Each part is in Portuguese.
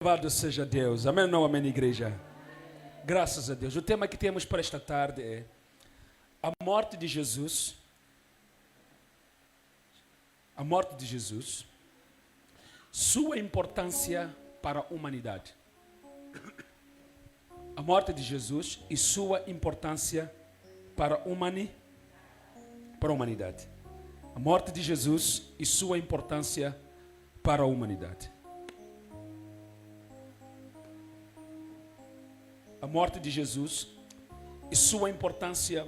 Louvado seja Deus. Amém ou não amém, igreja? Graças a Deus. O tema que temos para esta tarde é a morte de Jesus. A morte de Jesus. Sua importância para a humanidade. A morte de Jesus e sua importância para a humanidade. A morte de Jesus e sua importância para a humanidade. A morte de Jesus e sua importância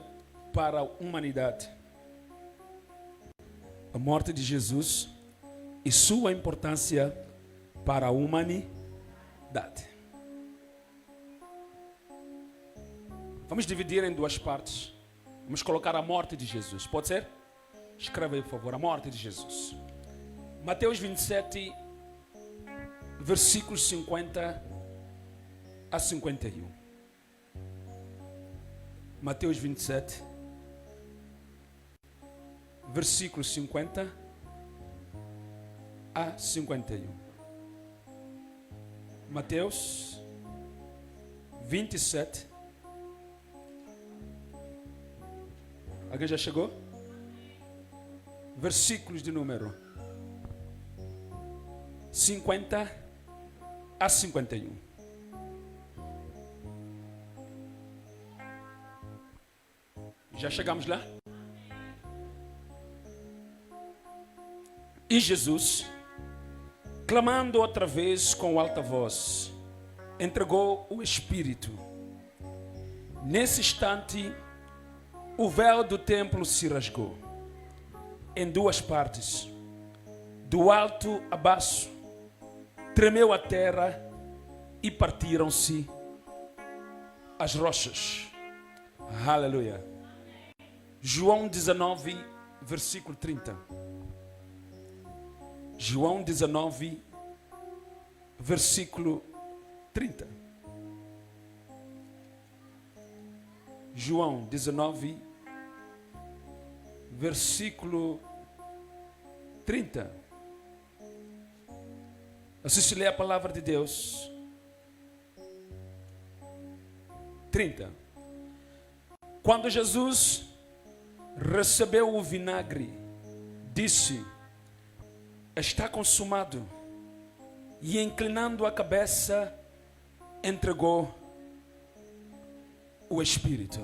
para a humanidade. A morte de Jesus e sua importância para a humanidade. Vamos dividir em duas partes. Vamos colocar a morte de Jesus. Pode ser? Escreve aí, por favor, a morte de Jesus. Mateus 27, versículos 50 a 51. Mateus 27, versículos 50 a 51. Mateus 27. Alguém já chegou? Versículos de número 50 a 51. Já chegamos lá? E Jesus, clamando outra vez com alta voz, entregou o Espírito. Nesse instante, o véu do templo se rasgou em duas partes, do alto a baixo. Tremeu a terra e partiram-se as rochas. Aleluia. João 19, versículo 30. João 19, versículo 30. João 19, versículo 30. Assim se lê a palavra de Deus. 30. Quando Jesus recebeu o vinagre, disse: está consumado. E inclinando a cabeça, entregou o Espírito.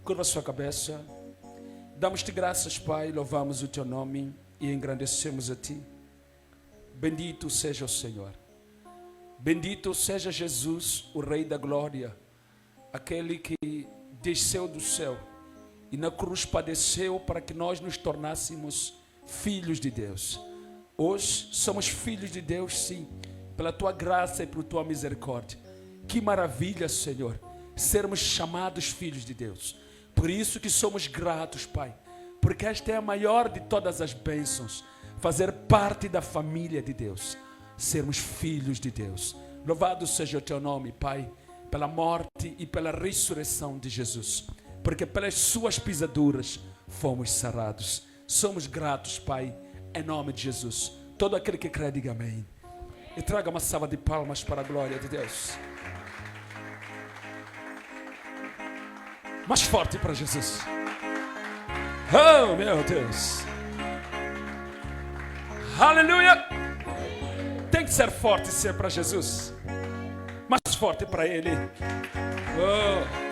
Curva sua cabeça. Damos-te graças, Pai, louvamos o teu nome e engrandecemos a ti. Bendito seja o Senhor. Bendito seja Jesus, o Rei da Glória, aquele que desceu do céu e na cruz padeceu para que nós nos tornássemos filhos de Deus. Hoje somos filhos de Deus, sim, pela tua graça e por tua misericórdia. Que maravilha, Senhor, sermos chamados filhos de Deus. Por isso que somos gratos, Pai, porque esta é a maior de todas as bênçãos, fazer parte da família de Deus, sermos filhos de Deus. Louvado seja o teu nome, Pai, pela morte e pela ressurreição de Jesus, porque pelas suas pisaduras fomos sarados. Somos gratos, Pai, em nome de Jesus. Todo aquele que crê, diga amém. E traga uma salva de palmas para a glória de Deus. Mais forte para Jesus. Oh, meu Deus. Aleluia. Tem que ser forte ser para Jesus. Mais forte para Ele. Oh.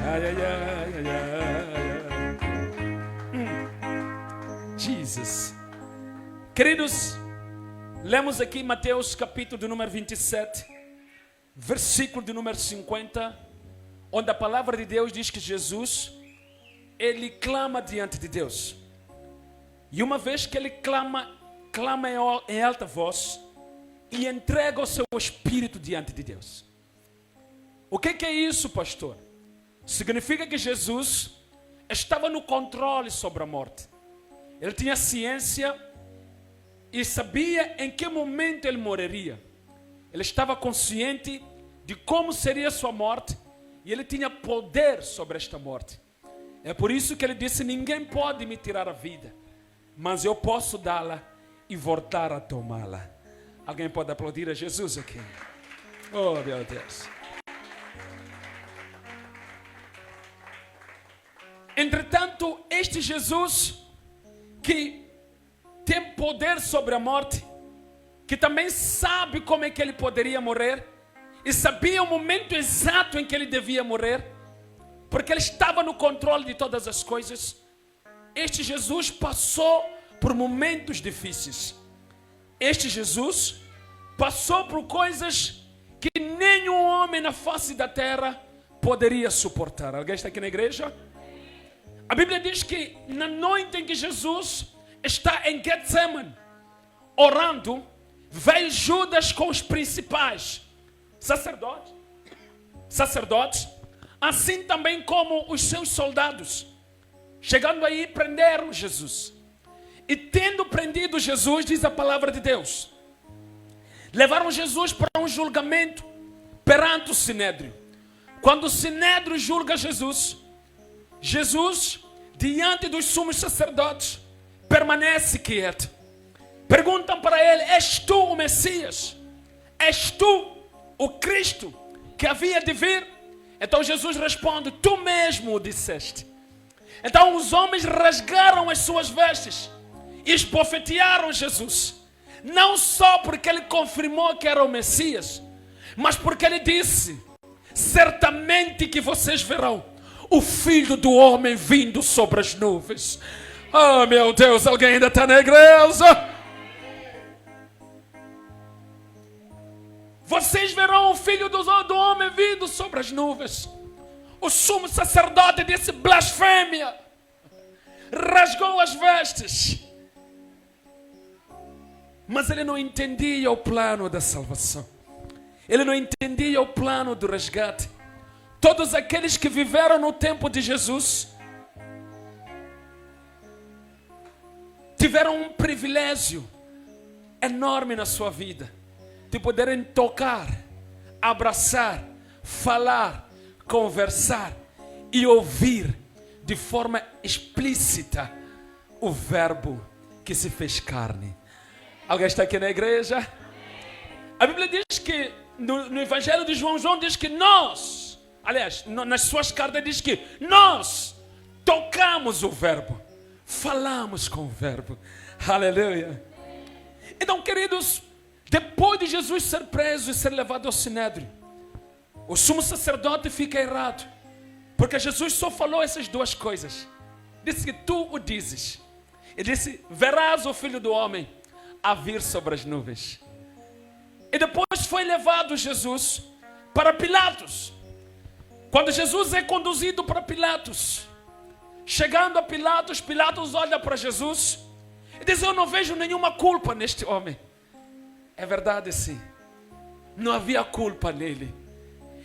Ai, ai, ai, ai, ai. Jesus. Queridos, lemos aqui Mateus capítulo de número 27, versículo de número 50, onde a palavra de Deus diz que Jesus, ele clama diante de Deus. E uma vez que ele clama em alta voz e entrega o seu espírito diante de Deus. O que é isso, pastor? Significa que Jesus estava no controle sobre a morte. Ele tinha ciência e sabia em que momento ele morreria. Ele estava consciente de como seria sua morte e ele tinha poder sobre esta morte. É por isso que ele disse: ninguém pode me tirar a vida, mas eu posso dá-la e voltar a tomá-la. Alguém pode aplaudir a Jesus aqui? Oh, meu Deus. Entretanto, este Jesus que tem poder sobre a morte, que também sabe como é que ele poderia morrer, e sabia o momento exato em que ele devia morrer, porque ele estava no controle de todas as coisas. Este Jesus passou por momentos difíceis. Este Jesus passou por coisas que nenhum homem na face da terra poderia suportar. Alguém está aqui na igreja? A Bíblia diz que na noite em que Jesus está em Getsemane, orando, veio Judas com os principais sacerdotes, assim também como os seus soldados. Chegando aí, prenderam Jesus. E tendo prendido Jesus, diz a palavra de Deus, levaram Jesus para um julgamento perante o Sinédrio. Quando o Sinédrio julga Jesus, diante dos sumos sacerdotes, permanece quieto. Perguntam para ele: és tu o Messias? És tu o Cristo que havia de vir? Então Jesus responde: tu mesmo o disseste. Então os homens rasgaram as suas vestes e esbofetearam Jesus. Não só porque ele confirmou que era o Messias, mas porque ele disse: certamente que vocês verão o Filho do Homem vindo sobre as nuvens. Oh, meu Deus, alguém ainda está na igreja? Vocês verão o Filho do Homem vindo sobre as nuvens. O sumo sacerdote disse: blasfêmia. Rasgou as vestes. Mas ele não entendia o plano da salvação. Ele não entendia o plano do resgate. Todos aqueles que viveram no tempo de Jesus tiveram um privilégio enorme na sua vida, de poderem tocar, abraçar, falar, conversar e ouvir de forma explícita o Verbo que se fez carne. Alguém está aqui na igreja? A Bíblia diz que no Evangelho de João diz que nós, aliás, nas suas cartas diz que nós tocamos o Verbo, falamos com o Verbo. Aleluia. Então, queridos, depois de Jesus ser preso e ser levado ao Sinédrio, o sumo sacerdote fica errado, porque Jesus só falou essas duas coisas. Disse que tu o dizes. E disse: verás o Filho do Homem a vir sobre as nuvens. E depois foi levado Jesus para Pilatos. Quando Jesus é conduzido para Pilatos, chegando a Pilatos, Pilatos olha para Jesus e diz: eu não vejo nenhuma culpa neste homem. É verdade, sim. Não havia culpa nele.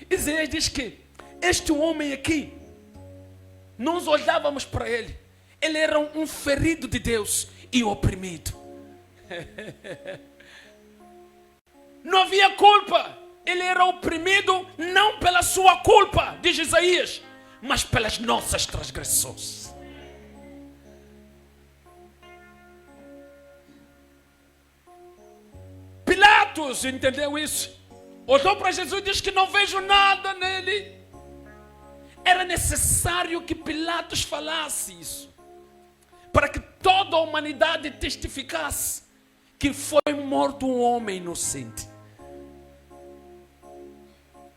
Isaías diz que este homem aqui, nós olhávamos para ele, ele era um ferido de Deus e oprimido. Não havia culpa. Ele era oprimido não pela sua culpa, diz Isaías, mas pelas nossas transgressões. Pilatos entendeu isso. Olhou para Jesus e disse que não vejo nada nele. Era necessário que Pilatos falasse isso, para que toda a humanidade testificasse que foi morto um homem inocente.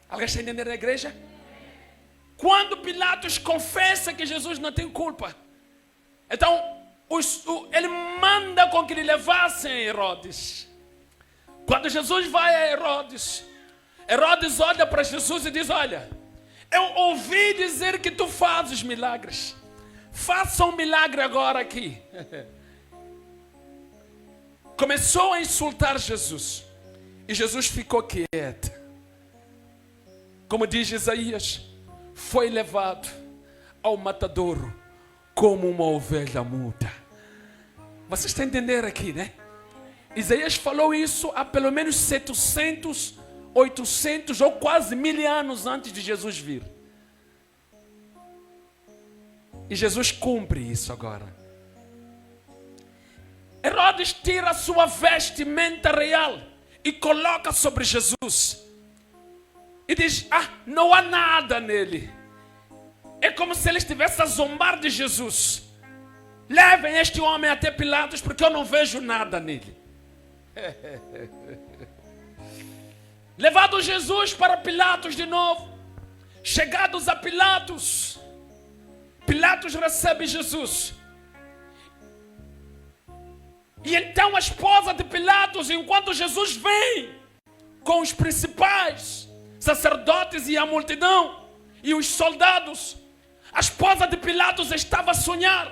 Alguém está entendendo a igreja? Quando Pilatos confessa que Jesus não tem culpa, então ele manda com que lhe levassem a Herodes. Quando Jesus vai a Herodes, Herodes olha para Jesus e diz: olha, eu ouvi dizer que tu fazes milagres. Faça um milagre agora aqui. Começou a insultar Jesus. E Jesus ficou quieto. Como diz Isaías, foi levado ao matadouro como uma ovelha muda. Você está entendendo aqui, né? Isaías falou isso há pelo menos 700, 800 ou quase 1000 anos antes de Jesus vir. E Jesus cumpre isso agora. Herodes tira a sua vestimenta real e coloca sobre Jesus. E diz, não há nada nele. É como se ele estivesse a zombar de Jesus. Levem este homem até Pilatos, porque eu não vejo nada nele. Levado Jesus para Pilatos de novo. Chegados a Pilatos, Pilatos recebe Jesus. E então a esposa de Pilatos, enquanto Jesus vem com os principais sacerdotes e a multidão e os soldados, a esposa de Pilatos estava a sonhar.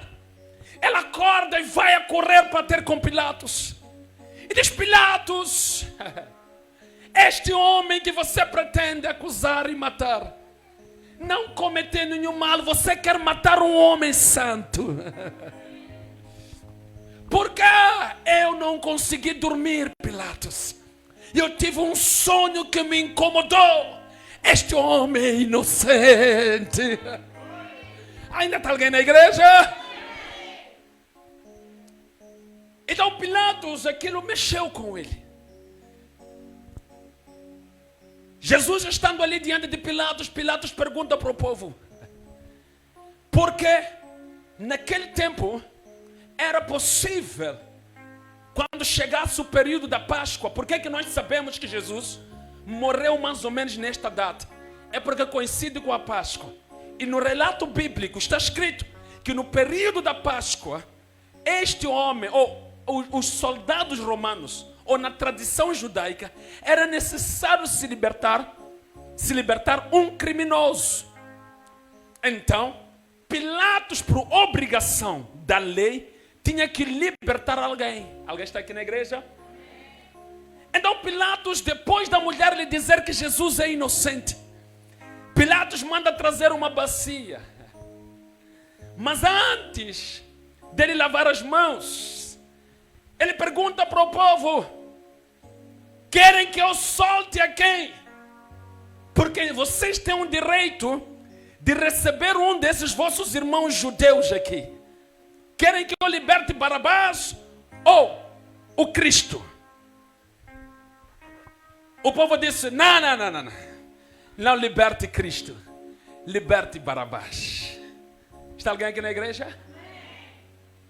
Ela acorda e vai a correr para ter com Pilatos. E diz, Pilatos, este homem que você pretende acusar e matar, não cometeu nenhum mal, você quer matar um homem santo. Por que eu não consegui dormir, Pilatos? Eu tive um sonho que me incomodou. Este homem é inocente. Ainda está alguém na igreja? Então Pilatos, aquilo mexeu com ele. Jesus estando ali diante de Pilatos, Pilatos pergunta para o povo, porque naquele tempo era possível, quando chegasse o período da Páscoa, por que nós sabemos que Jesus morreu mais ou menos nesta data? É porque coincide com a Páscoa. E no relato bíblico está escrito que no período da Páscoa, este homem, ou os soldados romanos, ou na tradição judaica, era necessário se libertar um criminoso. Então, Pilatos, por obrigação da lei, tinha que libertar alguém. Alguém está aqui na igreja? Então Pilatos, depois da mulher lhe dizer que Jesus é inocente, Pilatos manda trazer uma bacia. Mas antes dele lavar as mãos, ele pergunta para o povo, querem que eu solte a quem? Porque vocês têm o direito de receber um desses vossos irmãos judeus aqui. Querem que eu liberte Barabás ou o Cristo? O povo disse, não liberte Cristo, liberte Barabás. Está alguém aqui na igreja?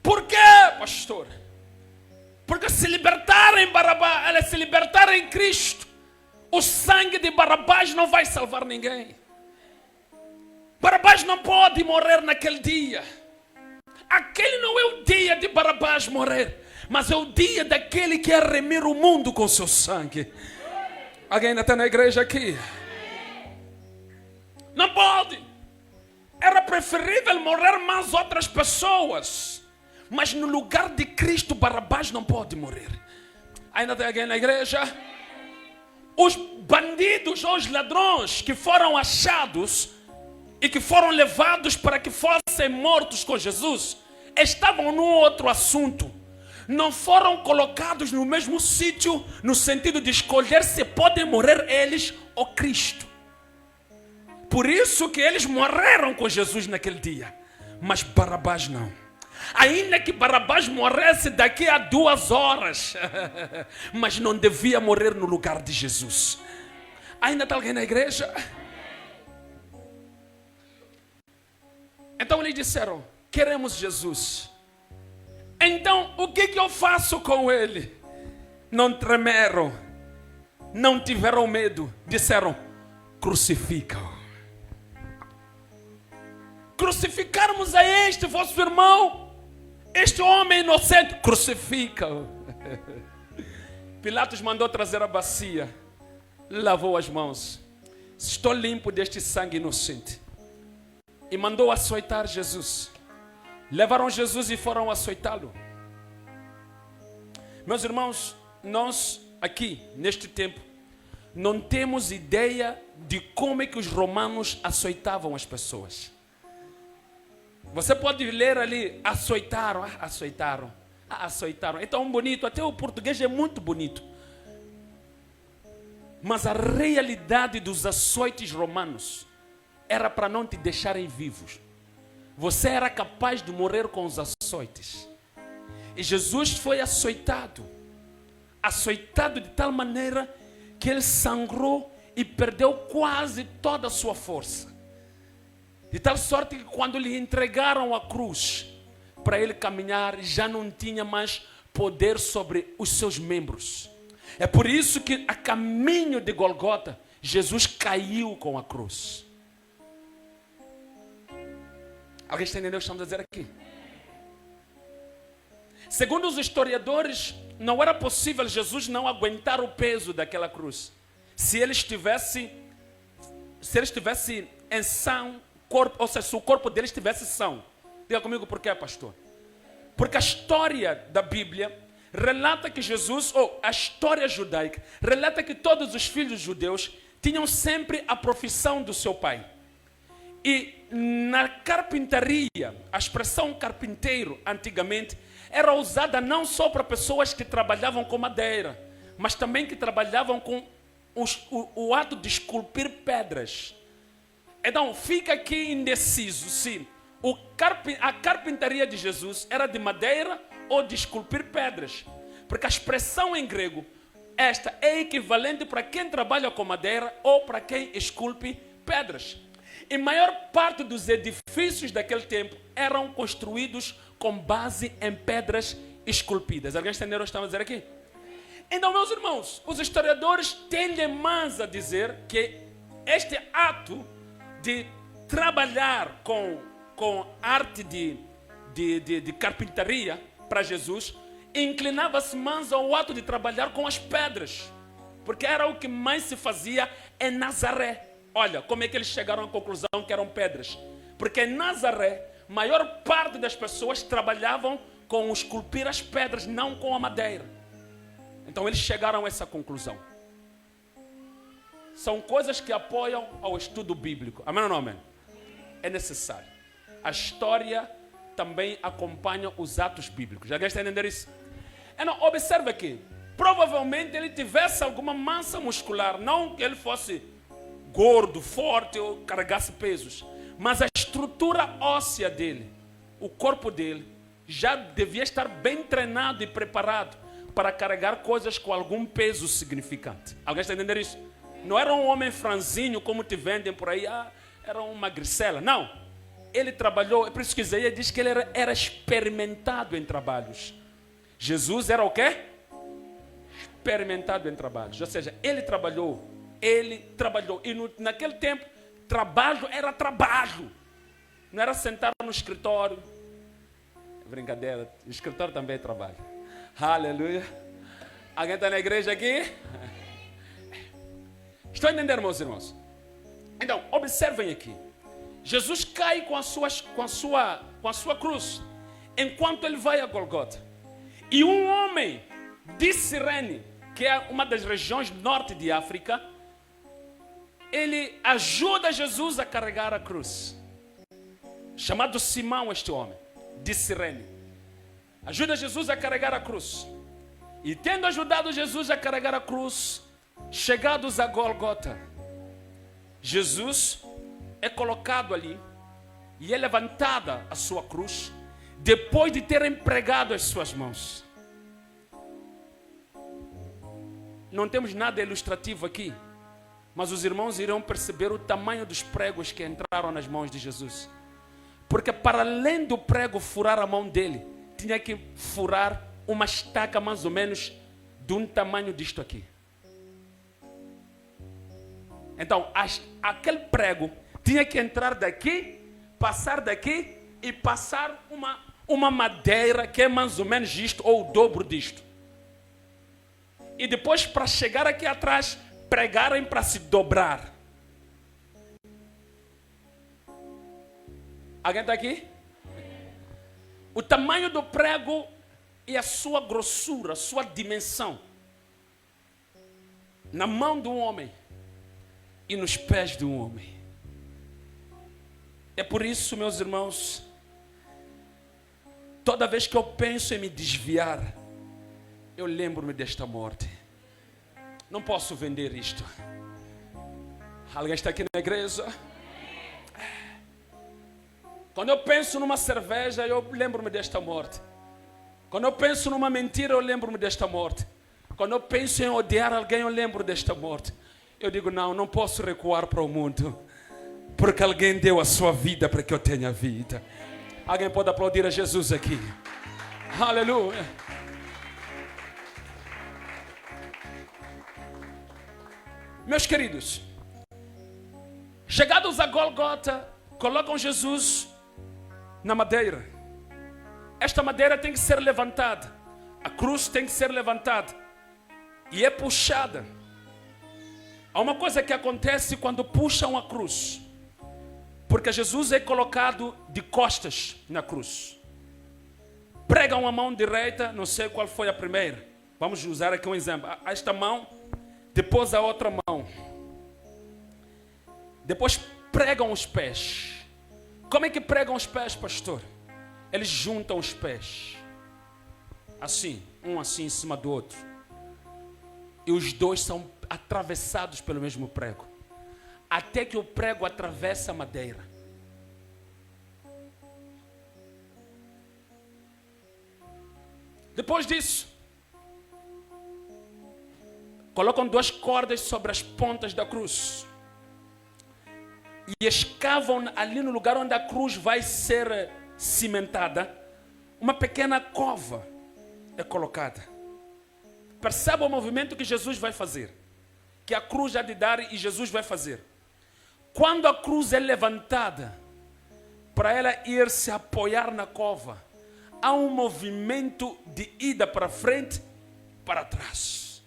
Por quê, pastor? Porque se libertarem Barabás, se libertarem Cristo, o sangue de Barabás não vai salvar ninguém. Barabás não pode morrer naquele dia. Aquele não é o dia de Barabás morrer, mas é o dia daquele que é remir o mundo com seu sangue. Alguém ainda está na igreja aqui? Não pode. Era preferível morrer mais outras pessoas, mas no lugar de Cristo, Barabás não pode morrer. Ainda tem alguém na igreja? Os bandidos ou os ladrões que foram achados e que foram levados para que fossem mortos com Jesus, estavam num outro assunto. Não foram colocados no mesmo sítio, no sentido de escolher se podem morrer eles ou Cristo. Por isso que eles morreram com Jesus naquele dia. Mas Barabás não. Ainda que Barabás morresse daqui a 2 horas, mas não devia morrer no lugar de Jesus. Ainda está alguém na igreja? Então eles disseram, queremos Jesus. Então o que eu faço com ele? Não tremeram, não tiveram medo, disseram, crucifica-o. Crucificarmos a este vosso irmão, este homem inocente, crucifica-o. Pilatos mandou trazer a bacia, lavou as mãos, estou limpo deste sangue inocente. E mandou açoitar Jesus. Levaram Jesus e foram açoitá-lo. Meus irmãos, nós aqui, neste tempo, não temos ideia de como é que os romanos açoitavam as pessoas. Você pode ler ali, açoitaram, açoitaram, açoitaram. É tão bonito, até o português é muito bonito. Mas a realidade dos açoites romanos era para não te deixarem vivos. Você era capaz de morrer com os açoites. E Jesus foi açoitado açoitado de tal maneira que ele sangrou e perdeu quase toda a sua força. De tal sorte que quando lhe entregaram a cruz para ele caminhar, já não tinha mais poder sobre os seus membros. É por isso que a caminho de Golgota, Jesus caiu com a cruz. Alguém está entendendo o que estamos a dizer aqui? Segundo os historiadores, não era possível Jesus não aguentar o peso daquela cruz. Se ele estivesse em são, corpo, ou seja, se o corpo dele estivesse são. Diga comigo por quê, pastor? Porque a história da Bíblia relata que Jesus, ou a história judaica, relata que todos os filhos judeus tinham sempre a profissão do seu pai. E na carpintaria, a expressão carpinteiro, antigamente, era usada não só para pessoas que trabalhavam com madeira, mas também que trabalhavam com o ato de esculpir pedras. Então, fica aqui indeciso se a carpintaria de Jesus era de madeira ou de esculpir pedras. Porque a expressão em grego, esta é equivalente para quem trabalha com madeira ou para quem esculpe pedras. E maior parte dos edifícios daquele tempo eram construídos com base em pedras esculpidas. Alguém entenderam o que estamos a dizer aqui? Então, meus irmãos, os historiadores tendem mais a dizer que este ato de trabalhar com arte de carpintaria para Jesus inclinava-se mais ao ato de trabalhar com as pedras, porque era o que mais se fazia em Nazaré. Olha como é que eles chegaram à conclusão que eram pedras. Porque em Nazaré, a maior parte das pessoas trabalhavam com esculpir as pedras, não com a madeira. Então eles chegaram a essa conclusão. São coisas que apoiam ao estudo bíblico. Amém ou não amém? É necessário. A história também acompanha os atos bíblicos. Alguém está entendendo isso? Então, observe aqui. Provavelmente ele tivesse alguma massa muscular. Não que ele fosse gordo, forte ou carregasse pesos. Mas a estrutura óssea dele, o corpo dele, já devia estar bem treinado e preparado para carregar coisas com algum peso significante. Alguém está entendendo isso? Não era um homem franzinho como te vendem por aí, era uma magricela. Não. Ele trabalhou, é por isso que Isaías diz que ele era experimentado em trabalhos. Jesus era o quê? Experimentado em trabalhos. Ou seja, ele trabalhou. E naquele tempo, trabalho era trabalho. Não era sentar no escritório. Brincadeira, o escritório também é trabalho. Aleluia. Alguém está na igreja aqui? Estão entendendo, meus irmãos? Então, observem aqui. Jesus cai com a sua cruz, enquanto ele vai a Golgota. E um homem de Cirene, que é uma das regiões norte de África, ele ajuda Jesus a carregar a cruz. Chamado Simão, este homem, de Cirene. Ajuda Jesus a carregar a cruz. E tendo ajudado Jesus a carregar a cruz, chegados a Golgota, Jesus é colocado ali e é levantada a sua cruz depois de terem pregado as suas mãos. Não temos nada ilustrativo aqui, mas os irmãos irão perceber o tamanho dos pregos que entraram nas mãos de Jesus. Porque para além do prego furar a mão dele, tinha que furar uma estaca mais ou menos de um tamanho disto aqui. Então, aquele prego tinha que entrar daqui, passar daqui e passar uma madeira que é mais ou menos isto, ou o dobro disto. E depois, para chegar aqui atrás, pregarem para se dobrar. Alguém está aqui? O tamanho do prego e a sua grossura, a sua dimensão. Na mão de um homem e nos pés de um homem. É por isso, meus irmãos, toda vez que eu penso em me desviar, eu lembro-me desta morte. Não posso vender isto. Alguém está aqui na igreja? Quando eu penso numa cerveja, eu lembro-me desta morte. Quando eu penso numa mentira, eu lembro-me desta morte. Quando eu penso em odiar alguém, eu lembro desta morte. Eu digo, não posso recuar para o mundo, porque alguém deu a sua vida para que eu tenha vida. Alguém pode aplaudir a Jesus aqui? Aleluia. Meus queridos, chegados a Golgota, colocam Jesus na madeira. Esta madeira tem que ser levantada. A cruz tem que ser levantada. E é puxada. Há uma coisa que acontece quando puxam a cruz. Porque Jesus é colocado de costas na cruz. Pregam a mão direita, não sei qual foi a primeira. Vamos usar aqui um exemplo. Esta mão, depois a outra mão. Depois pregam os pés. Como é que pregam os pés, pastor? Eles juntam os pés. Assim, um assim em cima do outro. E os dois são atravessados pelo mesmo prego. Até que o prego atravessa a madeira. Depois disso, colocam 2 cordas sobre as pontas da cruz. E escavam ali no lugar onde a cruz vai ser cimentada. Uma pequena cova é colocada. Perceba o movimento que Jesus vai fazer. Que a cruz há de dar e Jesus vai fazer. Quando a cruz é levantada, para ela ir se apoiar na cova, há um movimento de ida para frente, para trás.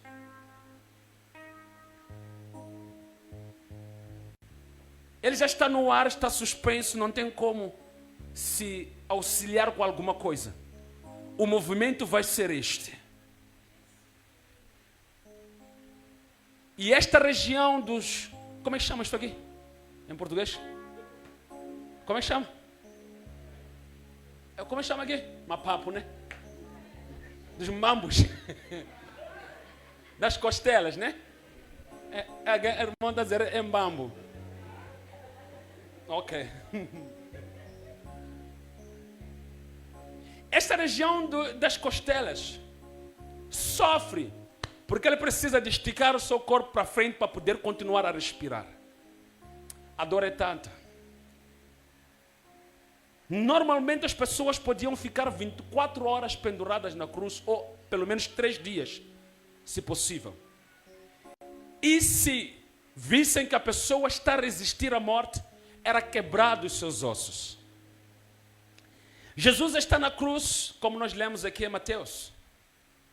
Ele já está no ar, está suspenso, não tem como se auxiliar com alguma coisa. O movimento vai ser este. E esta região dos... Como é que chama isto aqui? Em português? Como é que chama? Como é que chama aqui? Mapapo, né? Dos mambos. Das costelas, né? A irmã está dizendo é mbambo. Ok. Esta região das costelas sofre porque ele precisa de esticar o seu corpo para frente para poder continuar a respirar. A dor é tanta. Normalmente as pessoas podiam ficar 24 horas penduradas na cruz, ou pelo menos 3 dias, se possível. E se vissem que a pessoa está a resistir à morte, era quebrado os seus ossos. Jesus está na cruz, como nós lemos aqui em Mateus.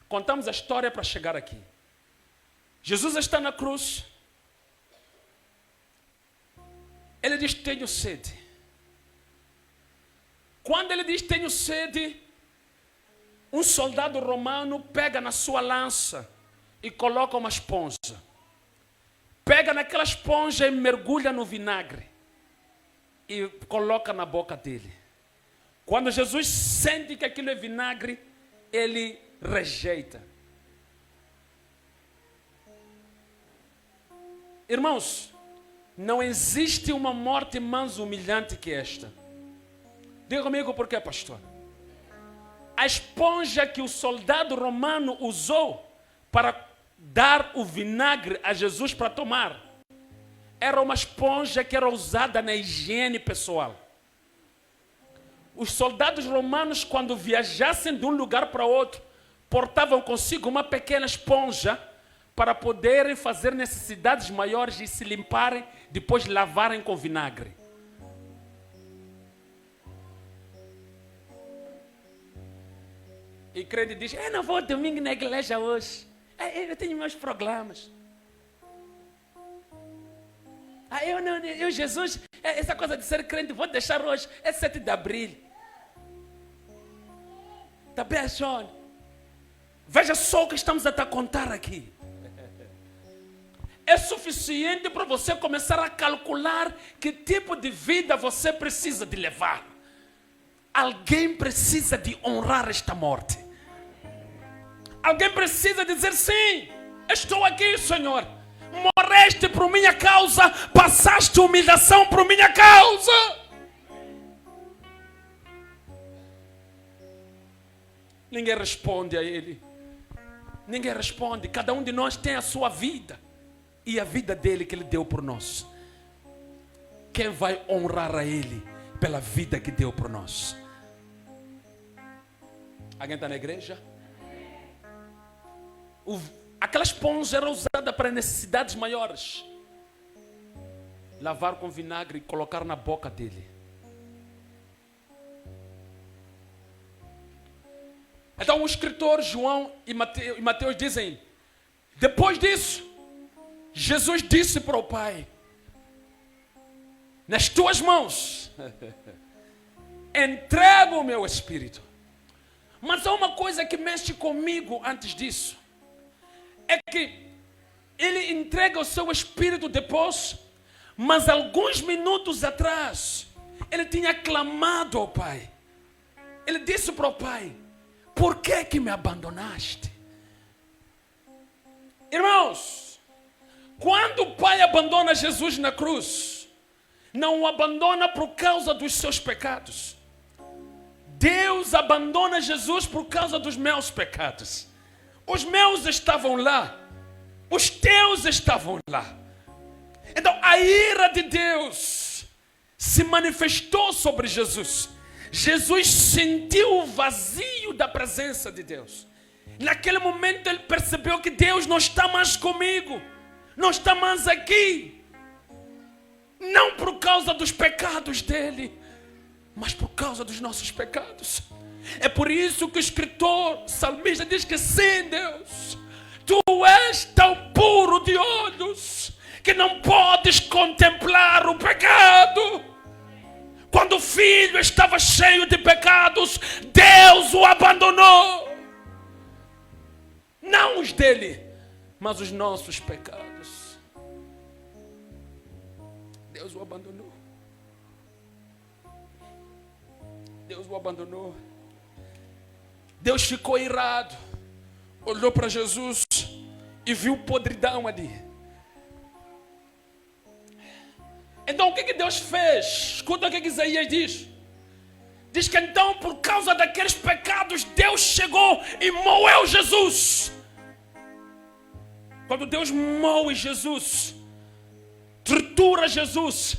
Contamos a história para chegar aqui. Jesus está na cruz. Ele diz, tenho sede. Quando ele diz, tenho sede, um soldado romano pega na sua lança e coloca uma esponja. Pega naquela esponja e mergulha no vinagre. E coloca na boca dele. Quando Jesus sente que aquilo é vinagre, ele rejeita. Irmãos, não existe uma morte mais humilhante que esta. Diga comigo por quê, pastor? A esponja que o soldado romano usou para dar o vinagre a Jesus para tomar, era uma esponja que era usada na higiene pessoal. Os soldados romanos, quando viajassem de um lugar para outro, portavam consigo uma pequena esponja para poderem fazer necessidades maiores e se limparem, depois lavarem com vinagre. E crente diz, eu não vou domingo na igreja hoje. Eu tenho meus problemas. Eu Jesus, essa coisa de ser crente, vou deixar hoje, é 7 de abril. Tá bem, John? Veja só o que estamos a te contar aqui. É suficiente para você começar a calcular que tipo de vida você precisa de levar. Alguém precisa de honrar esta morte. Alguém precisa dizer, sim, estou aqui, Senhor. Morreste por minha causa, passaste humilhação por minha causa. Ninguém responde a ele. Ninguém responde. Cada um de nós tem a sua vida e a vida dele que ele deu por nós. Quem vai honrar a ele pela vida que deu por nós? Alguém está na igreja? Aquela esponja era usada para necessidades maiores. Lavar com vinagre e colocar na boca dele. Então o escritor João e Mateus dizem: depois disso, Jesus disse para o Pai: nas tuas mãos entrego o meu espírito. Mas há uma coisa que mexe comigo antes disso. É que ele entrega o seu espírito depois, mas alguns minutos atrás, ele tinha clamado ao Pai. Ele disse para o Pai: por que me abandonaste? Irmãos, quando o Pai abandona Jesus na cruz, não o abandona por causa dos seus pecados. Deus abandona Jesus por causa dos meus pecados. Os meus estavam lá, os teus estavam lá. Então a ira de Deus se manifestou sobre Jesus. Jesus sentiu o vazio da presença de Deus. Naquele momento ele percebeu que Deus não está mais comigo, não está mais aqui. Não por causa dos pecados dele, mas por causa dos nossos pecados. É por isso que o escritor salmista diz que sim, Deus, tu és tão puro de olhos que não podes contemplar o pecado. Quando o filho estava cheio de pecados, Deus o abandonou. Não os dele, mas os nossos pecados. Deus o abandonou. Deus o abandonou. Deus ficou irado, olhou para Jesus e viu podridão ali. Então o que Deus fez? Escuta o que Isaías diz. Diz que então por causa daqueles pecados Deus chegou e moeu Jesus. Quando Deus moe Jesus, tritura Jesus,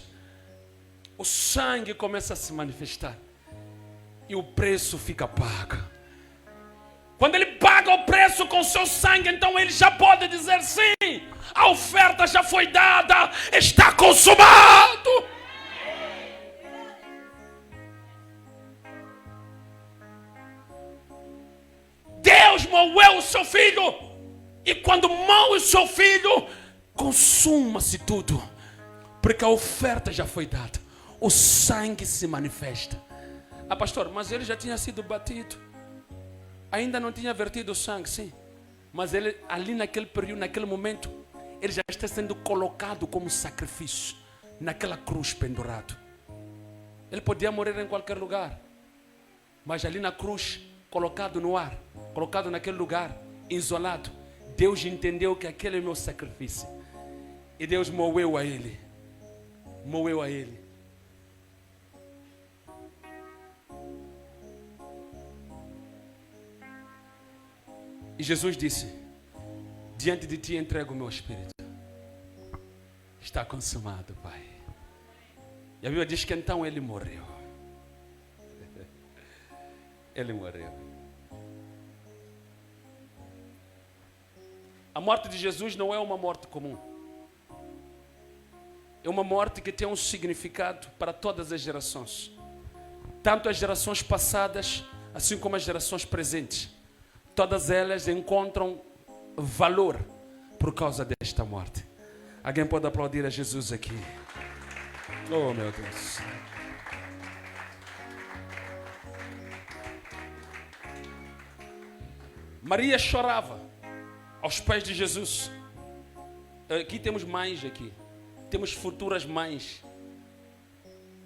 o sangue começa a se manifestar e o preço fica pago. Quando ele paga o preço com seu sangue, então ele já pode dizer sim, a oferta já foi dada, está consumado. Deus moeu o seu filho, e quando moe o seu filho, consuma-se tudo, porque a oferta já foi dada, o sangue se manifesta. Ah, pastor, mas ele já tinha sido batido. Ainda não tinha vertido o sangue, sim. Mas ele, ali naquele período, naquele momento, ele já está sendo colocado como sacrifício, naquela cruz pendurado. Ele podia morrer em qualquer lugar, mas ali na cruz, colocado no ar, colocado naquele lugar, isolado, Deus entendeu que aquele é o meu sacrifício. E Deus moeu a ele. Moeu a ele. E Jesus disse: diante de ti entrego o meu espírito. Está consumado, Pai. E a Bíblia diz que então ele morreu. Ele morreu. A morte de Jesus não é uma morte comum. É uma morte que tem um significado para todas as gerações. Tanto as gerações passadas, assim como as gerações presentes. Todas elas encontram valor por causa desta morte. Alguém pode aplaudir a Jesus aqui? Oh, meu Deus. Maria chorava aos pés de Jesus. Aqui temos mães aqui. Temos futuras mães.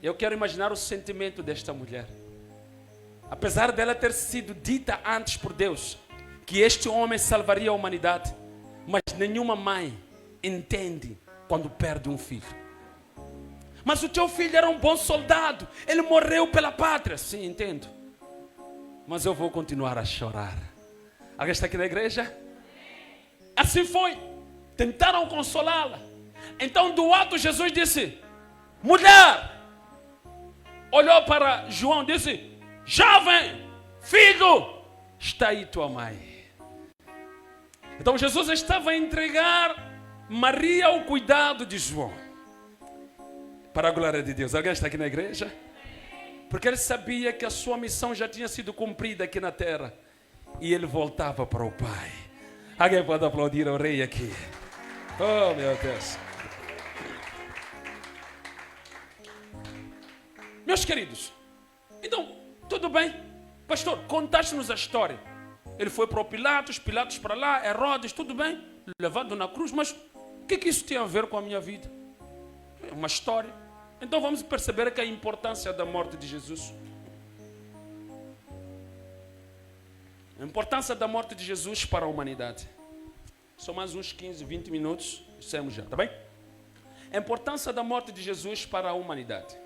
Eu quero imaginar o sentimento desta mulher. Apesar dela ter sido dita antes por Deus que este homem salvaria a humanidade, mas nenhuma mãe entende quando perde um filho. Mas o teu filho era um bom soldado, ele morreu pela pátria. Sim, entendo. Mas eu vou continuar a chorar. Alguém está aqui na igreja? Assim foi. Tentaram consolá-la. Então do alto Jesus disse: mulher. Olhou para João e disse: jovem, filho, está aí tua mãe. Então Jesus estava a entregar Maria ao cuidado de João. Para a glória de Deus. Alguém está aqui na igreja? Porque ele sabia que a sua missão já tinha sido cumprida aqui na terra. E ele voltava para o Pai. Alguém pode aplaudir ao rei aqui? Oh, meu Deus. Meus queridos, então, tudo bem. Pastor, contaste-nos a história. Ele foi para o Pilatos para lá, Herodes, tudo bem. Levado na cruz, mas o que isso tem a ver com a minha vida? É uma história. Então vamos perceber que a importância da morte de Jesus. A importância da morte de Jesus para a humanidade. Só mais uns 15, 20 minutos, dissemos já, tá bem? A importância da morte de Jesus para a humanidade.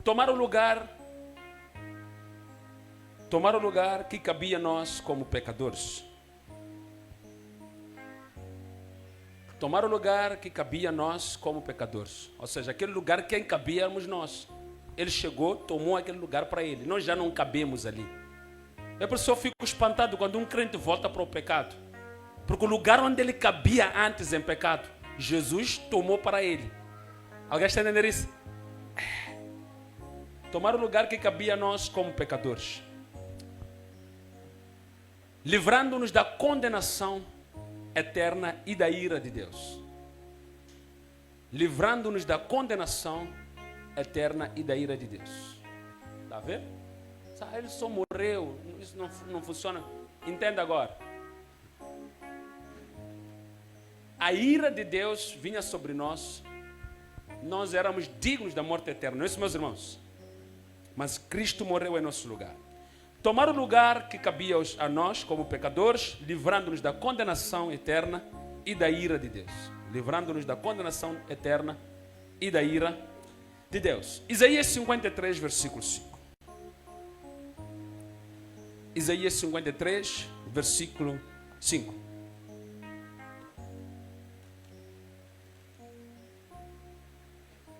Tomar o lugar que cabia a nós como pecadores. Tomar o lugar que cabia a nós como pecadores. Ou seja, aquele lugar que cabíamos nós. Ele chegou, tomou aquele lugar para ele. Nós já não cabemos ali. É por isso que eu fico espantado quando um crente volta para o pecado. Porque o lugar onde ele cabia antes em pecado, Jesus tomou para ele. Alguém está entendendo isso? Tomar o lugar que cabia a nós como pecadores. Livrando-nos da condenação eterna e da ira de Deus. Livrando-nos da condenação eterna e da ira de Deus. Está vendo? Ele só morreu. Isso não funciona. Entenda agora. A ira de Deus vinha sobre nós. Nós éramos dignos da morte eterna. Não é isso, meus irmãos? Mas Cristo morreu em nosso lugar. Tomar o lugar que cabia a nós como pecadores, livrando-nos da condenação eterna e da ira de Deus. Livrando-nos da condenação eterna e da ira de Deus. Isaías 53, versículo 5. Isaías 53, versículo 5.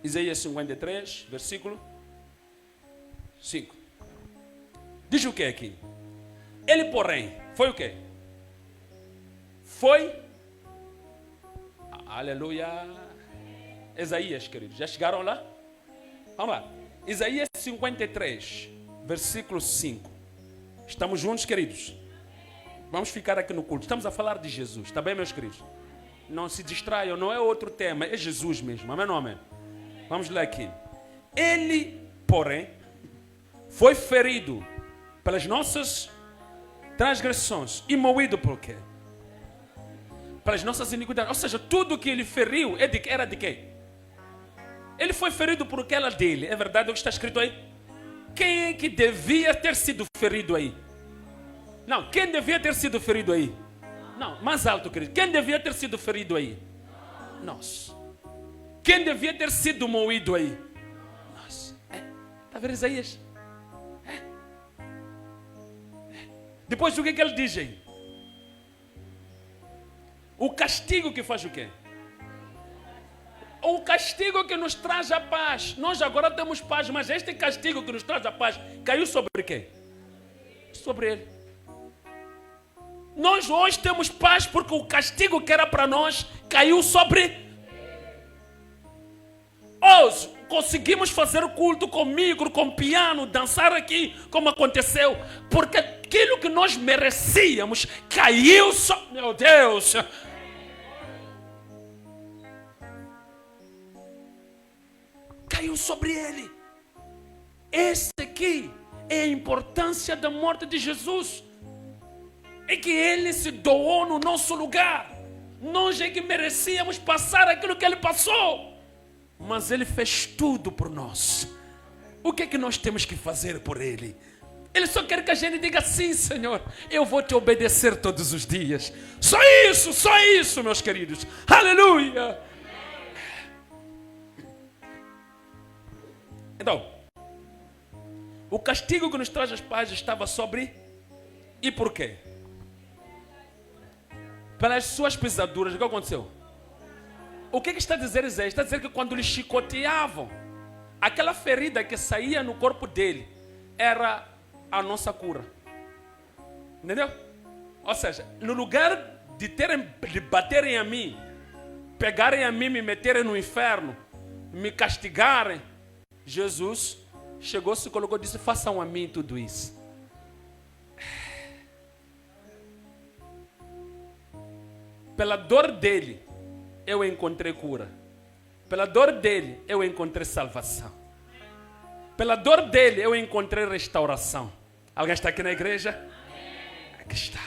Isaías 53, versículo 5. Diz o que aqui? Ele, porém, foi o quê? Foi. Aleluia. Isaías, queridos, já chegaram lá? Vamos lá. Isaías 53, versículo 5. Estamos juntos, queridos? Vamos ficar aqui no culto. Estamos a falar de Jesus, está bem, meus queridos? Não se distraiam, não é outro tema, é Jesus mesmo. Amém ou não amém? Vamos ler aqui. Ele, porém, foi ferido pelas nossas transgressões e moído por quê? Pelas nossas iniquidades. Ou seja, tudo que ele feriu era de quem? Ele foi ferido por aquela dele. É verdade o que está escrito aí? Quem é que devia ter sido ferido aí? Não, quem devia ter sido ferido aí? Não, mais alto, querido. Quem devia ter sido ferido aí? Nós. Quem devia ter sido moído aí? Nós. Está vendo Isaías? Depois o que ele diz aí? O castigo que faz o quê? O castigo que nos traz a paz. Nós agora temos paz, mas este castigo que nos traz a paz caiu sobre quem? Sobre ele. Nós hoje temos paz porque o castigo que era para nós caiu sobre. Hoje conseguimos fazer o culto com micro, com piano, dançar aqui como aconteceu, porque aquilo que nós merecíamos caiu sobre. Meu Deus! Caiu sobre ele. Esse aqui é a importância da morte de Jesus. É que ele se doou no nosso lugar. Nós é que merecíamos passar aquilo que ele passou. Mas ele fez tudo por nós. O que é que nós temos que fazer por ele? Ele só quer que a gente diga sim, Senhor, eu vou te obedecer todos os dias. Só isso, meus queridos. Aleluia. Então, o castigo que nos traz as paz estava sobre... E por quê? Pelas suas pisaduras. O que aconteceu? O que está a dizer Isaías? Está a dizer que quando lhe chicoteavam, aquela ferida que saía no corpo dele era a nossa cura. Entendeu? Ou seja, no lugar de baterem a mim, pegarem a mim, me meterem no inferno, me castigarem, Jesus chegou, se colocou e disse: façam a mim tudo isso. Pela dor dele, eu encontrei cura. Pela dor dele, eu encontrei salvação. Pela dor dele, eu encontrei restauração. Alguém está aqui na igreja? Aqui está.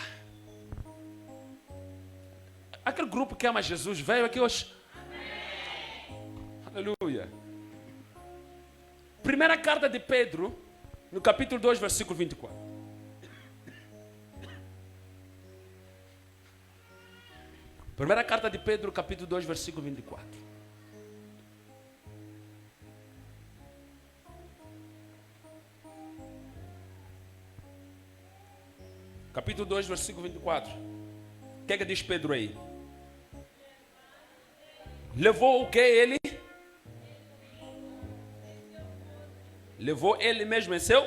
Aquele grupo que ama Jesus veio aqui hoje. Aleluia. Primeira carta de Pedro, no capítulo 2, versículo 24. Primeira carta de Pedro, capítulo 2, versículo 24. Capítulo 2, versículo 24. O que é que diz Pedro aí? Levou o que ele? Levou ele mesmo em seu?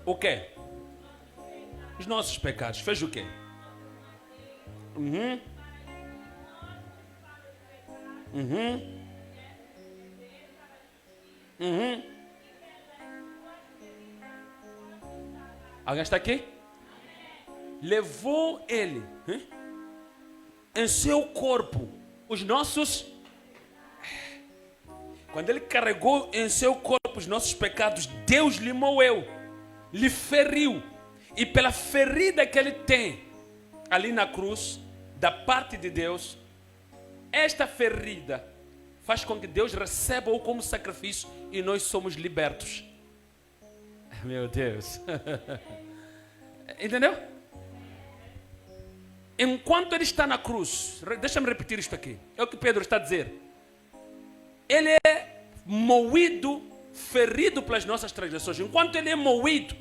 O quê? Os nossos pecados. Fez o quê? Alguém está aqui? Levou ele em seu corpo os nossos. Quando ele carregou em seu corpo os nossos pecados, Deus lhe moeu, lhe feriu, e pela ferida que ele tem ali na cruz, da parte de Deus, esta ferida faz com que Deus receba-o como sacrifício e nós somos libertos. Meu Deus. Entendeu? Enquanto ele está na cruz, deixa-me repetir isto aqui. É o que Pedro está a dizer. Ele é moído, ferido pelas nossas transgressões. Enquanto ele é moído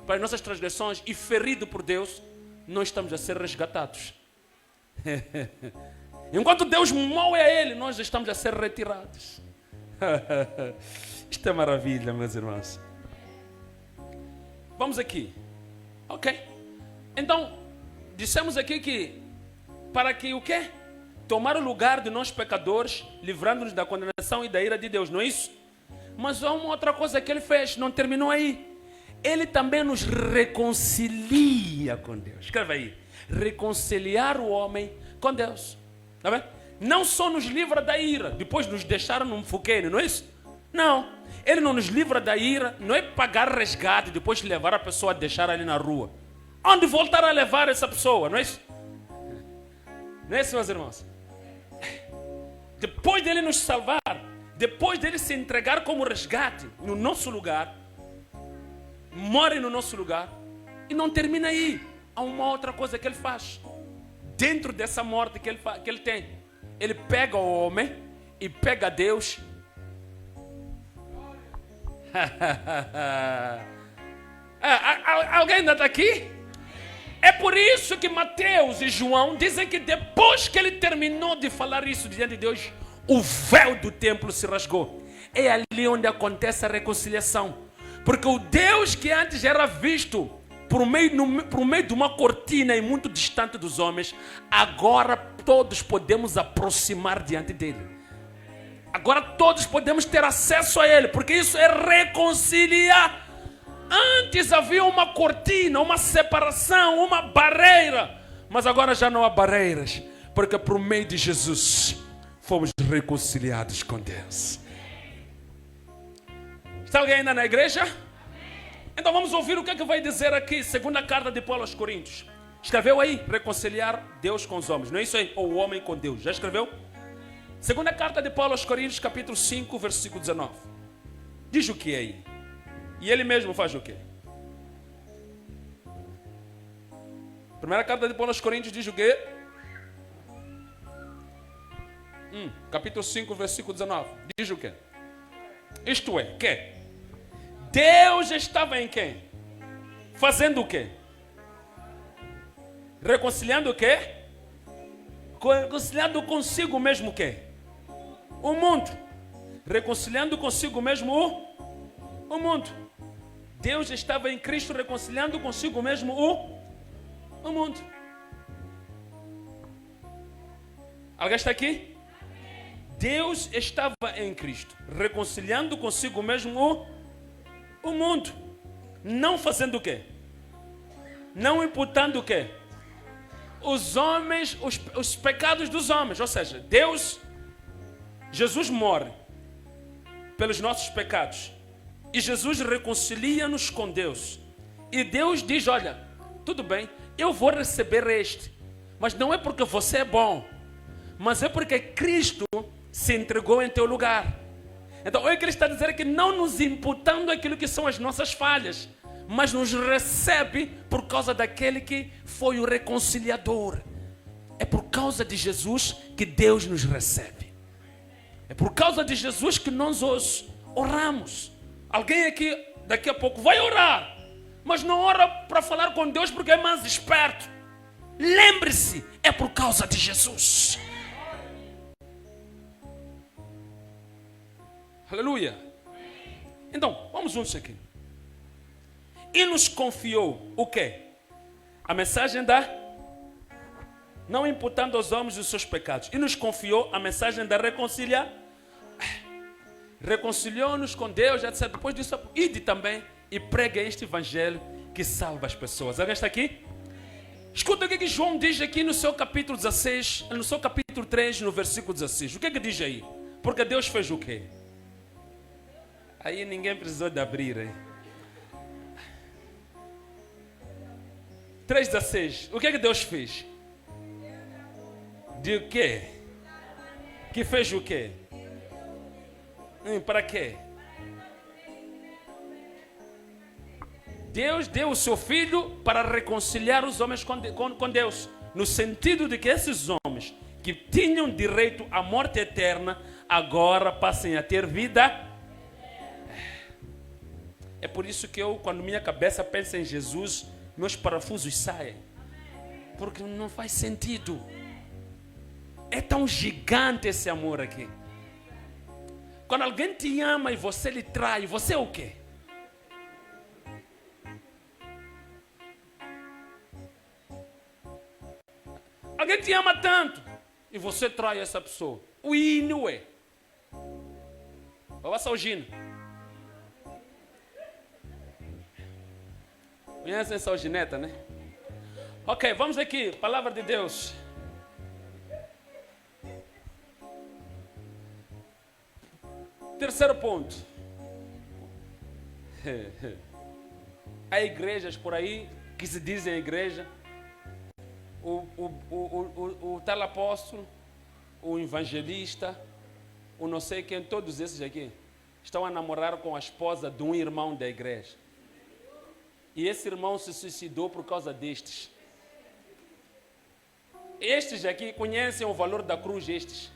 pelas nossas transgressões e ferido por Deus, nós estamos a ser resgatados. Enquanto Deus moe a ele, nós estamos a ser retirados. Isto é maravilha, meus irmãos. Vamos aqui. Ok? Então, dissemos aqui que para que o quê? Tomar o lugar de nós pecadores, livrando-nos da condenação e da ira de Deus, não é isso? Mas há uma outra coisa que ele fez, não terminou aí. Ele também nos reconcilia com Deus. Escreve aí. Reconciliar o homem com Deus. Tá vendo? Não só nos livra da ira, depois nos deixaram num fogueiro, não é isso? Não. Ele não nos livra da ira, não é pagar resgate, depois levar a pessoa a deixar ali na rua. Onde voltar a levar essa pessoa, não é isso? Não é isso, meus irmãos? Depois dele nos salvar, depois dele se entregar como resgate no nosso lugar, morre no nosso lugar, e não termina aí. Há uma outra coisa que ele faz. Dentro dessa morte que ele tem, ele pega o homem e pega Deus. Alguém ainda está aqui? É por isso que Mateus e João dizem que depois que ele terminou de falar isso diante de Deus, o véu do templo se rasgou. É ali onde acontece a reconciliação. Porque o Deus que antes era visto por meio de uma cortina e muito distante dos homens, agora todos podemos aproximar diante dele. Agora todos podemos ter acesso a ele, porque isso é reconciliar. Antes havia uma cortina, uma separação, uma barreira, mas agora já não há barreiras, porque por meio de Jesus fomos reconciliados com Deus. Está alguém ainda na igreja? Então vamos ouvir o que é que vai dizer aqui, segunda carta de Paulo aos Coríntios. Escreveu aí, reconciliar Deus com os homens, não é isso aí? Ou o homem com Deus, já escreveu? Segunda carta de Paulo aos Coríntios, capítulo 5, versículo 19. Diz o que aí? E ele mesmo faz o quê? Primeira carta de Paulo aos Coríntios diz o quê? Capítulo 5, versículo 19. Diz o quê? Isto é, que Deus estava em quem? Fazendo o quê? Reconciliando o quê? Reconciliando consigo mesmo o quê? O mundo. Reconciliando consigo mesmo o mundo. Deus estava em Cristo reconciliando consigo mesmo o mundo. Alguém está aqui? Deus estava em Cristo reconciliando consigo mesmo o mundo. Não fazendo o quê? Não imputando o quê? Os homens, os pecados dos homens. Ou seja, Jesus morre pelos nossos pecados. E Jesus reconcilia-nos com Deus. E Deus diz, olha, tudo bem, eu vou receber este. Mas não é porque você é bom. Mas é porque Cristo se entregou em teu lugar. Então, o que ele está a dizer é que não nos imputando aquilo que são as nossas falhas, mas nos recebe por causa daquele que foi o reconciliador. É por causa de Jesus que Deus nos recebe. É por causa de Jesus que nós hoje oramos. Alguém aqui daqui a pouco vai orar, mas não ora para falar com Deus porque é mais esperto. Lembre-se, é por causa de Jesus. Aleluia. Então, vamos juntos aqui. E nos confiou o quê? A mensagem da... Não imputando aos homens os seus pecados. E nos confiou a mensagem da reconciliação. Reconciliou-nos com Deus, etc. Depois disso, ide também e pregue este evangelho que salva as pessoas. Alguém está aqui? Escuta o que João diz aqui no seu capítulo 16, no seu capítulo 3, no versículo 16. O que diz aí? Porque Deus fez o quê? Aí ninguém precisou de abrir. Hein? 3,16. O que Deus fez? De quê? Que fez o quê? Para quê? Deus deu o seu Filho para reconciliar os homens com Deus. No sentido de que esses homens que tinham direito à morte eterna, agora passem a ter vida. É por isso que eu, quando minha cabeça pensa em Jesus, meus parafusos saem. Porque não faz sentido. É tão gigante esse amor aqui. Quando alguém te ama e você lhe trai, você é o quê? Alguém te ama tanto e você trai essa pessoa. O hino é. Vamos ao Gino. Conhecem essa algineta, né? Ok, vamos aqui. Palavra de Deus. Terceiro ponto. Há igrejas por aí que se dizem igreja. O tal apóstolo, o evangelista, o não sei quem, todos esses aqui estão a namorar com a esposa de um irmão da igreja. E esse irmão se suicidou por causa destes. Estes aqui conhecem o valor da cruz, estes.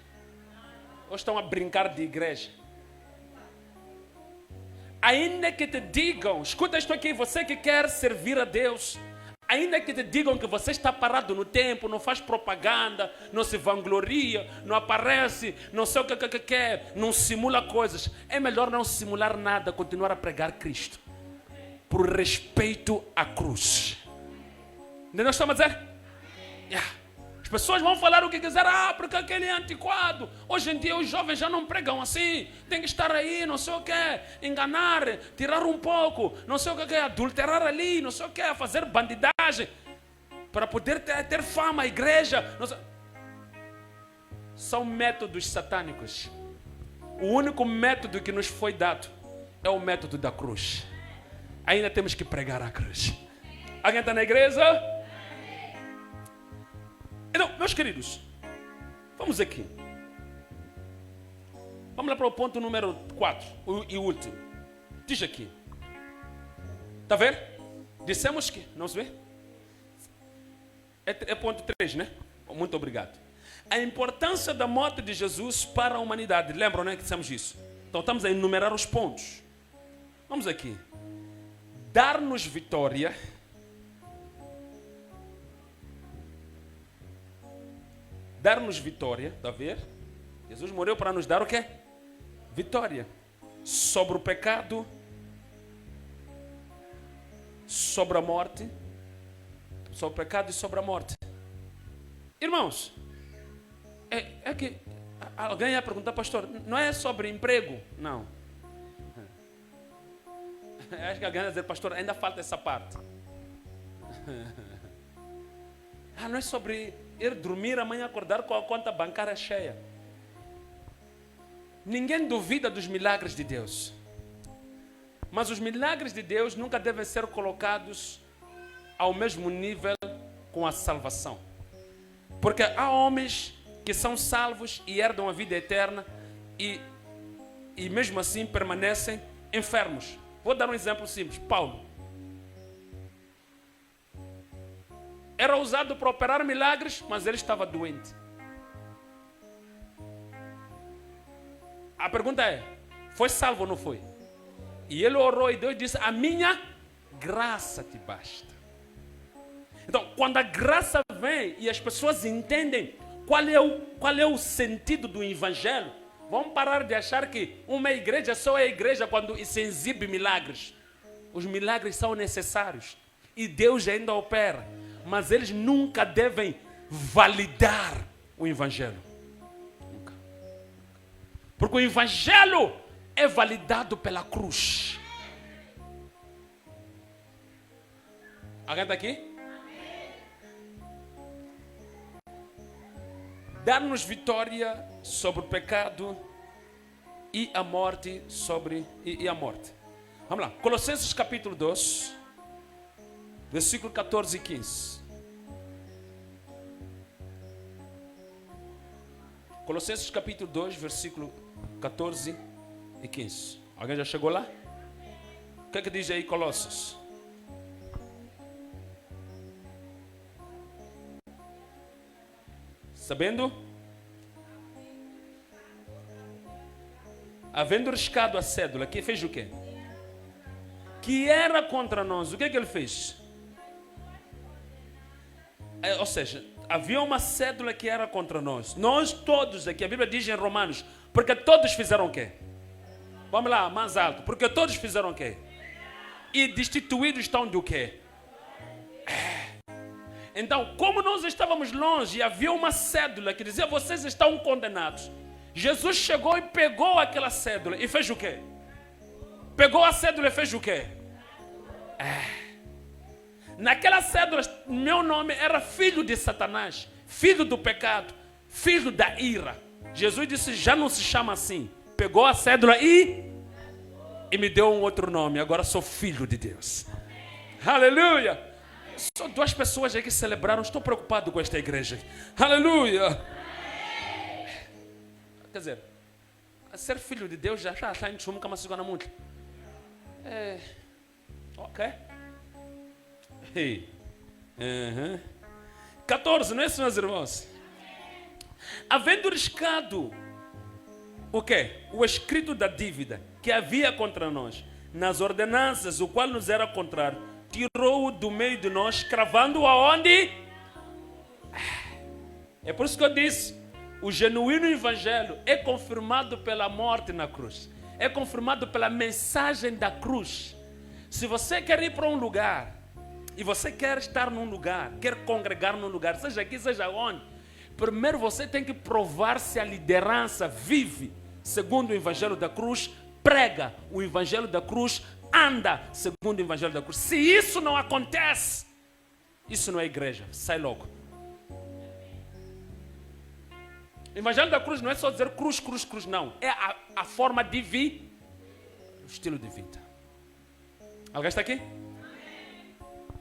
Ou estão a brincar de igreja. Ainda que te digam, escuta isto aqui, você que quer servir a Deus, ainda que te digam que você está parado no tempo, não faz propaganda, não se vangloria, não aparece, não sei o que quer, não simula coisas, é melhor não simular nada, continuar a pregar Cristo. Por respeito à cruz. Nós estamos a dizer? Yeah. As pessoas vão falar o que quiser, porque aquele é antiquado. Hoje em dia os jovens já não pregam assim. Tem que estar aí, não sei o que, enganar, tirar um pouco, não sei o que, adulterar ali, não sei o que, fazer bandidagem para poder ter fama, a igreja. São métodos satânicos. O único método que nos foi dado é o método da cruz. Ainda temos que pregar a cruz. Alguém está na igreja? Então, meus queridos, vamos aqui. Vamos lá para o ponto número 4 e último. Diz aqui. Está vendo? Dissemos que, não se vê? É ponto 3, né? Muito obrigado. A importância da morte de Jesus para a humanidade. Lembram, né, que dissemos isso? Então estamos a enumerar os pontos. Vamos aqui. Dar-nos vitória. Dar-nos vitória, está a ver? Jesus morreu para nos dar o quê? Vitória. Sobre o pecado. Sobre a morte. Sobre o pecado e sobre a morte. Irmãos, é que alguém ia perguntar, pastor, não é sobre emprego? Não. Acho que alguém ia dizer, pastor, ainda falta essa parte. Não é sobre ir dormir amanhã acordar com a conta bancária cheia. Ninguém duvida dos milagres de Deus. Mas os milagres de Deus nunca devem ser colocados ao mesmo nível com a salvação. Porque há homens que são salvos e herdam a vida eterna e mesmo assim permanecem enfermos. Vou dar um exemplo simples. Paulo era usado para operar milagres, mas ele estava doente. A pergunta é, foi salvo ou não foi? E ele orou e Deus disse, a minha graça te basta. Então, quando a graça vem e as pessoas entendem qual é o sentido do evangelho, vão parar de achar que uma igreja só é igreja quando se exibe milagres. Os milagres são necessários e Deus ainda opera, mas eles nunca devem validar o evangelho. Nunca. Porque o evangelho é validado pela cruz. Alguém está aqui? Dar-nos vitória sobre o pecado e a morte e a morte. Vamos lá. Colossenses capítulo 2, versículo 14 e 15. Colossenses capítulo 2, versículo 14 e 15. Alguém já chegou lá? O que é que diz aí Colossos? Sabendo? Havendo riscado a cédula, que fez o quê? Que era contra nós. O que é que ele fez? Ou seja, havia uma cédula que era contra nós. Nós todos aqui, a Bíblia diz em Romanos, porque todos fizeram o quê? Vamos lá, mais alto. Porque todos fizeram o quê? E destituídos estão do quê? Então, como nós estávamos longe e havia uma cédula que dizia, vocês estão condenados. Jesus chegou e pegou aquela cédula e fez o quê? Pegou a cédula e fez o quê? Naquela cédula, meu nome era filho de Satanás, filho do pecado, filho da ira. Jesus disse, já não se chama assim. Pegou a cédula e me deu um outro nome. Agora sou filho de Deus. Aleluia! Só 2 pessoas aí que celebraram. Estou preocupado com esta igreja. Aleluia! Quer dizer, ser filho de Deus já está em chumbo, mas segura muito. Ok. 14, não é isso, meus irmãos? Havendo riscado o quê? O escrito da dívida que havia contra nós, nas ordenanças, o qual nos era contrário, tirou-o do meio de nós, cravando-o aonde? É por isso que eu disse, o genuíno evangelho é confirmado pela morte na cruz. É confirmado pela mensagem da cruz. Se você quer ir para um lugar, e você quer estar num lugar, quer congregar num lugar, seja aqui, seja onde, primeiro você tem que provar se a liderança vive segundo o evangelho da cruz, prega o evangelho da cruz, anda segundo o evangelho da cruz. Se isso não acontece, isso não é igreja. Sai logo. O evangelho da cruz não é só dizer cruz, cruz, cruz, não. É a forma de vida, o estilo de vida. Alguém está aqui?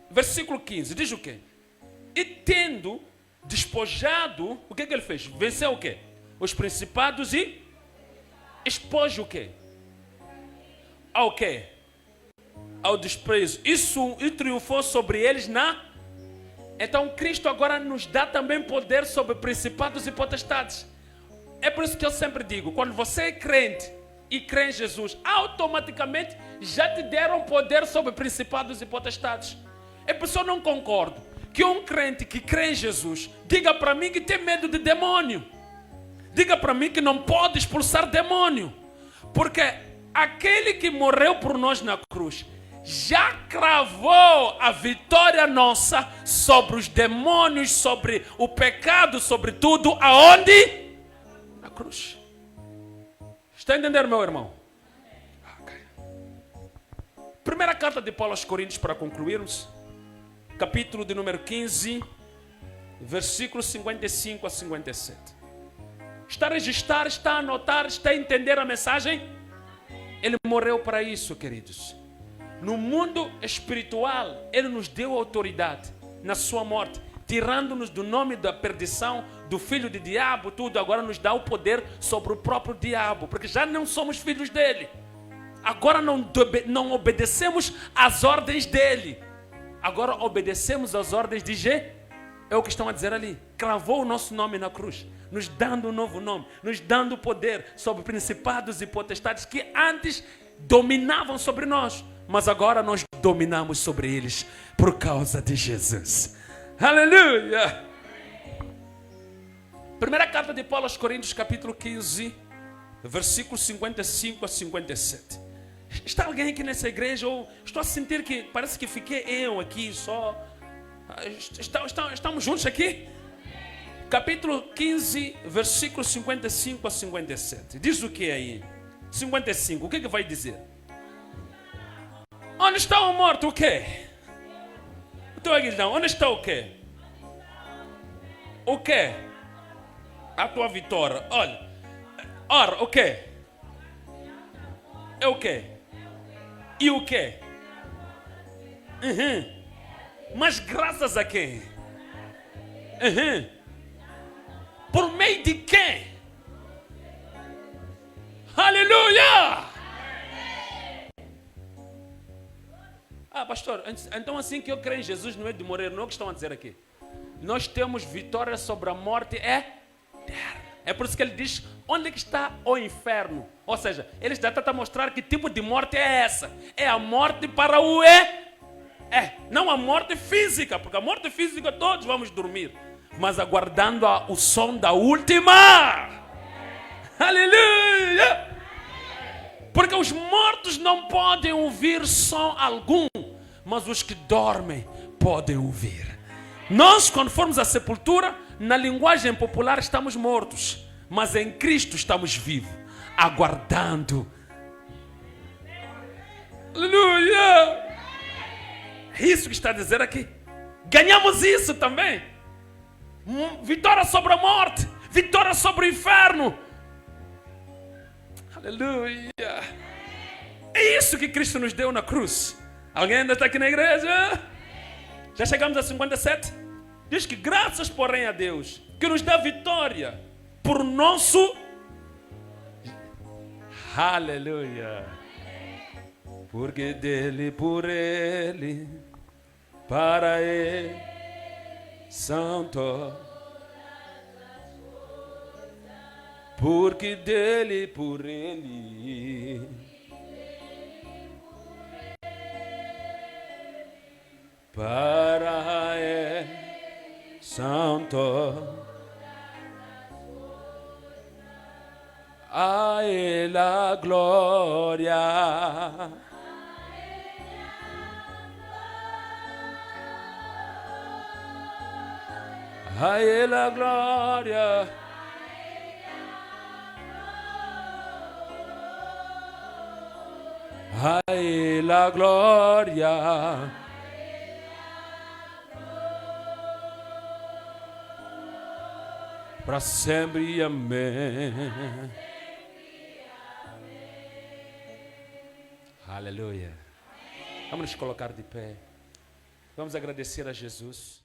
Versículo 15, diz o quê? E tendo despojado, o que ele fez? Venceu o quê? Os principados e expôs o quê? Ao quê? Ao desprezo. Isso e triunfou sobre eles Então Cristo agora nos dá também poder sobre principados e potestades. É por isso que eu sempre digo, quando você é crente e crê em Jesus, automaticamente já te deram poder sobre principados e potestades. É por isso que eu não concordo que um crente que crê em Jesus diga para mim que tem medo de demônio. Diga para mim que não pode expulsar demônio. Porque aquele que morreu por nós na cruz já cravou a vitória nossa sobre os demônios, sobre o pecado, sobre tudo. Aonde? Na cruz. Está entendendo, meu irmão? Okay. Primeira carta de Paulo aos Coríntios, para concluirmos. Capítulo de número 15, versículos 55 a 57. Está a registrar, está a anotar, está a entender a mensagem? Ele morreu para isso, queridos. No mundo espiritual, Ele nos deu autoridade na sua morte, tirando-nos do nome da perdição, do filho de diabo, tudo. Agora nos dá o poder sobre o próprio diabo, porque já não somos filhos dele. Agora não obedecemos às ordens dele. Agora obedecemos às ordens de G. É o que estão a dizer ali. Cravou o nosso nome na cruz, nos dando um novo nome, nos dando poder sobre principados e potestades que antes dominavam sobre nós, mas agora nós dominamos sobre eles por causa de Jesus. Aleluia! Primeira carta de Paulo aos Coríntios, capítulo 15, versículos 55 a 57. Está alguém aqui nessa igreja? Ou estou a sentir que parece que fiquei eu aqui só. Estamos juntos aqui? Capítulo 15, versículos 55 a 57. Diz o que aí? 55, o que vai dizer? Onde está o morto? O quê? Então, Aguilhão, onde está o quê? O quê? A tua vitória. Olha. Ora, o quê? É o quê? E o quê? Mas graças a quem? Por meio de quem? Aleluia! Pastor, então assim que eu creio em Jesus não é de morrer, não é o que estão a dizer aqui. Nós temos vitória sobre a morte eterna. É por isso que ele diz, onde é que está o inferno? Ou seja, ele está a mostrar que tipo de morte é essa. É a morte para o não a morte física, porque a morte física todos vamos dormir, mas aguardando o som da última. Aleluia! Porque os mortos não podem ouvir som algum, mas os que dormem podem ouvir. Nós, quando formos à sepultura, na linguagem popular estamos mortos, mas em Cristo estamos vivos, aguardando. Aleluia! É isso que está a dizer aqui. Ganhamos isso também. Vitória sobre a morte, vitória sobre o inferno. Aleluia! É isso que Cristo nos deu na cruz. Alguém ainda está aqui na igreja? Já chegamos a 57? Diz que graças, porém, a Deus, que nos dá vitória por nosso... Aleluia! Porque dele, por ele, para ele, santo. Porque dele, por ele, para ele, santo. A ele a glória. A ele a glória. A ele a glória. Para sempre, amém. Aleluia. Vamos nos colocar de pé. Vamos agradecer a Jesus.